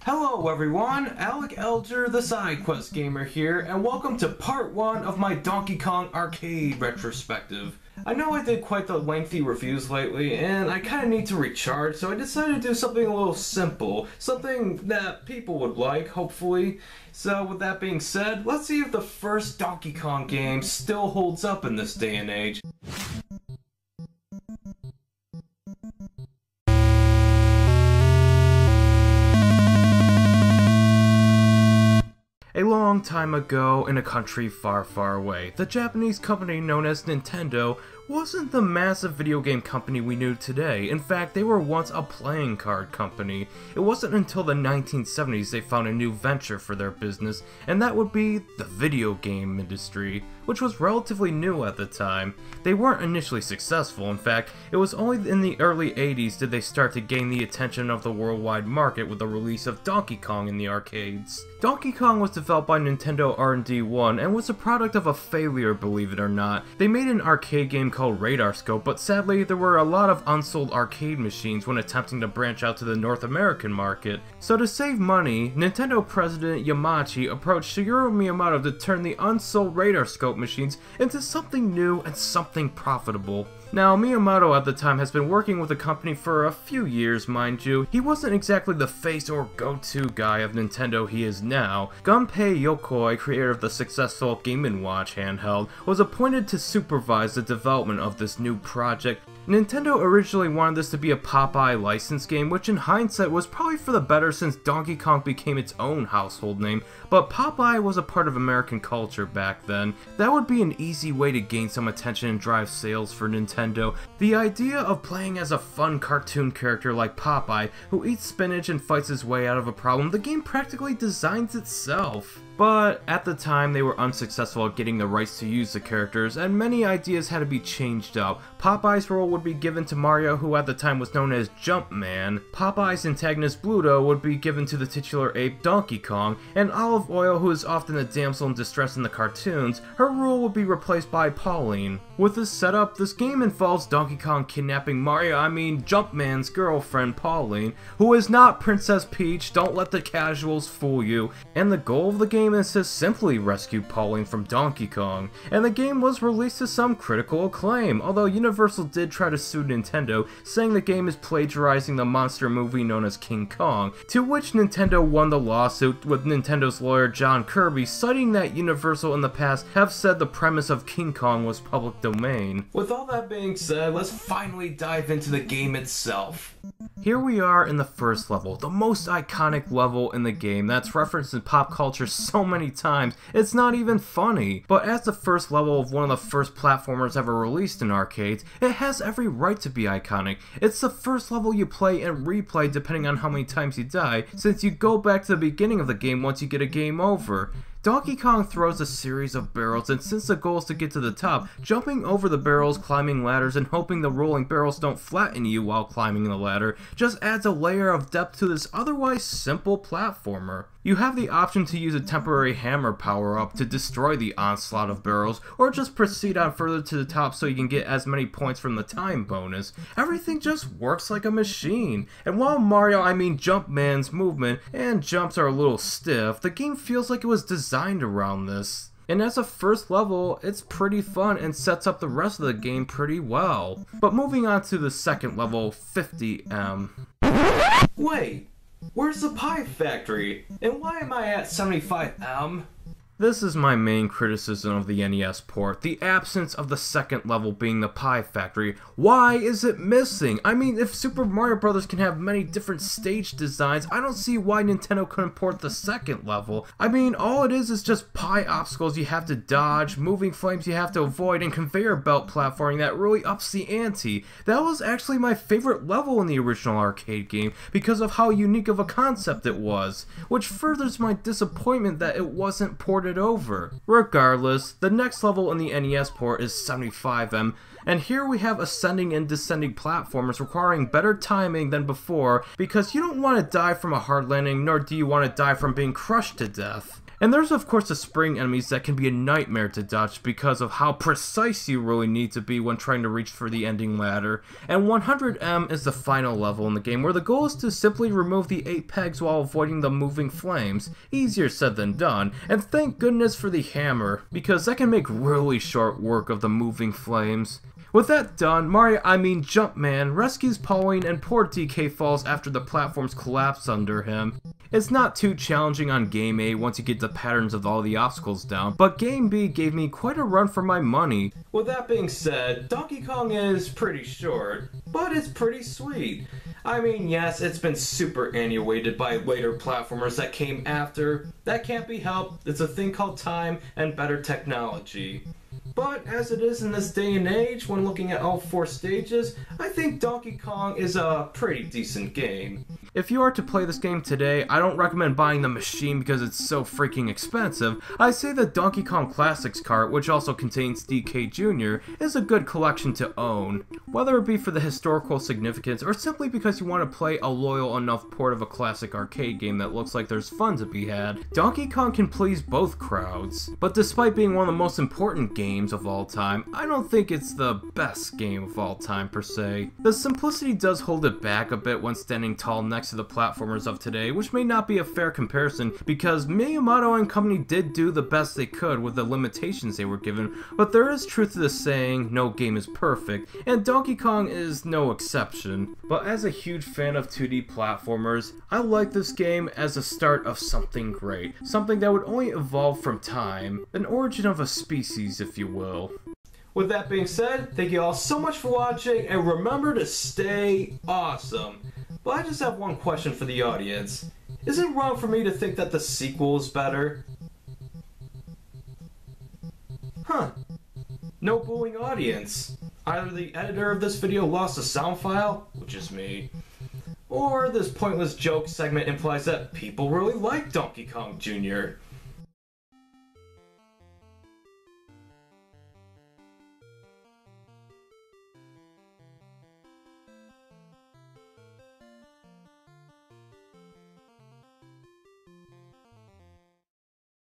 Hello everyone, Alec Elder, the SideQuest Gamer here, and welcome to part 1 of my Donkey Kong Arcade Retrospective. I know I did quite the lengthy reviews lately, and I kinda need to recharge, so I decided to do something a little simple, something that people would like, hopefully. So with that being said, let's see if the first Donkey Kong game still holds up in this day and age. A long time ago, in a country far, far away, the Japanese company known as Nintendo wasn't the massive video game company we knew today. In fact, they were once a playing card company. It wasn't until the 1970s they found a new venture for their business, and that would be the video game industry, which was relatively new at the time. They weren't initially successful. In fact, it was only in the early 80s did they start to gain the attention of the worldwide market with the release of Donkey Kong in the arcades. Donkey Kong was developed by Nintendo R&D 1 and was a product of a failure, believe it or not. They made an arcade game called Radar Scope, but sadly there were a lot of unsold arcade machines when attempting to branch out to the North American market. So to save money, Nintendo President Yamauchi approached Shigeru Miyamoto to turn the unsold Radar Scope machines into something new and something profitable. Now, Miyamoto at the time has been working with the company for a few years, mind you. He wasn't exactly the face or go-to guy of Nintendo he is now. Gunpei Yokoi, creator of the successful Game & Watch handheld, was appointed to supervise the development of this new project. Nintendo originally wanted this to be a Popeye license game, which in hindsight was probably for the better since Donkey Kong became its own household name, but Popeye was a part of American culture back then. That would be an easy way to gain some attention and drive sales for Nintendo. The idea of playing as a fun cartoon character like Popeye, who eats spinach and fights his way out of a problem, the game practically designs itself. But at the time they were unsuccessful at getting the rights to use the characters, and many ideas had to be changed up. Popeye's role would be given to Mario, who at the time was known as Jumpman. Popeye's antagonist Bluto would be given to the titular ape Donkey Kong, and Olive Oil, who is often a damsel in distress in the cartoons, her role would be replaced by Pauline. With this setup, this game involves Donkey Kong kidnapping Jumpman's girlfriend Pauline, who is not Princess Peach, don't let the casuals fool you, and the goal of the game is to simply rescue Pauline from Donkey Kong, and the game was released to some critical acclaim, although Universal did try to sue Nintendo, saying the game is plagiarizing the monster movie known as King Kong, to which Nintendo won the lawsuit, with Nintendo's lawyer John Kirby citing that Universal in the past have said the premise of King Kong was public domain. With all that being said, let's finally dive into the game itself. Here we are in the first level, the most iconic level in the game that's referenced in pop culture so many times, it's not even funny. But as the first level of one of the first platformers ever released in arcades, it has every right to be iconic. It's the first level you play and replay depending on how many times you die, since you go back to the beginning of the game once you get a game over. Donkey Kong throws a series of barrels, and since the goal is to get to the top, jumping over the barrels, climbing ladders, and hoping the rolling barrels don't flatten you while climbing the ladder just adds a layer of depth to this otherwise simple platformer. You have the option to use a temporary hammer power-up to destroy the onslaught of barrels, or just proceed on further to the top so you can get as many points from the time bonus. Everything just works like a machine, and while Jumpman's movement and jumps are a little stiff, the game feels like it was designed around this. And as a first level, it's pretty fun and sets up the rest of the game pretty well. But moving on to the second level, 50M. Wait! Where's the pie factory? And why am I at 75M? This is my main criticism of the NES port, the absence of the second level being the pie factory. Why is it missing? I mean, if Super Mario Bros. Can have many different stage designs, I don't see why Nintendo couldn't port the second level. I mean, all it is just pie obstacles you have to dodge, moving flames you have to avoid, and conveyor belt platforming that really ups the ante. That was actually my favorite level in the original arcade game because of how unique of a concept it was, which furthers my disappointment that it wasn't ported over. Regardless, the next level in the NES port is 75M, and here we have ascending and descending platformers requiring better timing than before because you don't want to die from a hard landing, nor do you want to die from being crushed to death. And there's of course the spring enemies that can be a nightmare to dodge because of how precise you really need to be when trying to reach for the ending ladder. And 100M is the final level in the game where the goal is to simply remove the 8 pegs while avoiding the moving flames. Easier said than done, and thank goodness for the hammer, because that can make really short work of the moving flames. With that done, Jumpman rescues Pauline and poor DK falls after the platforms collapse under him. It's not too challenging on Game A once you get the patterns of all the obstacles down, but Game B gave me quite a run for my money. With that being said, Donkey Kong is pretty short, but it's pretty sweet. I mean, yes, it's been super annihilated by later platformers that came after. That can't be helped, it's a thing called time and better technology. But as it is in this day and age, when looking at all 4 stages, I think Donkey Kong is a pretty decent game. If you are to play this game today, I don't recommend buying the machine because it's so freaking expensive. I say the Donkey Kong Classics cart, which also contains DK Jr., is a good collection to own. Whether it be for the historical significance or simply because you want to play a loyal enough port of a classic arcade game that looks like there's fun to be had, Donkey Kong can please both crowds. But despite being one of the most important games of all time, I don't think it's the best game of all time per se. The simplicity does hold it back a bit when standing tall next to the platformers of today, which may not be a fair comparison because Miyamoto and company did do the best they could with the limitations they were given, but there is truth to the saying, no game is perfect, and Donkey Kong is no exception. But as a huge fan of 2D platformers, I like this game as a start of something great, something that would only evolve from time, an origin of a species if you will. With that being said, thank you all so much for watching, and remember to stay awesome. But I just have one question for the audience. Is it wrong for me to think that the sequel is better? Huh. No booing audience. Either the editor of this video lost a sound file, which is me, or this pointless joke segment implies that people really like Donkey Kong Jr.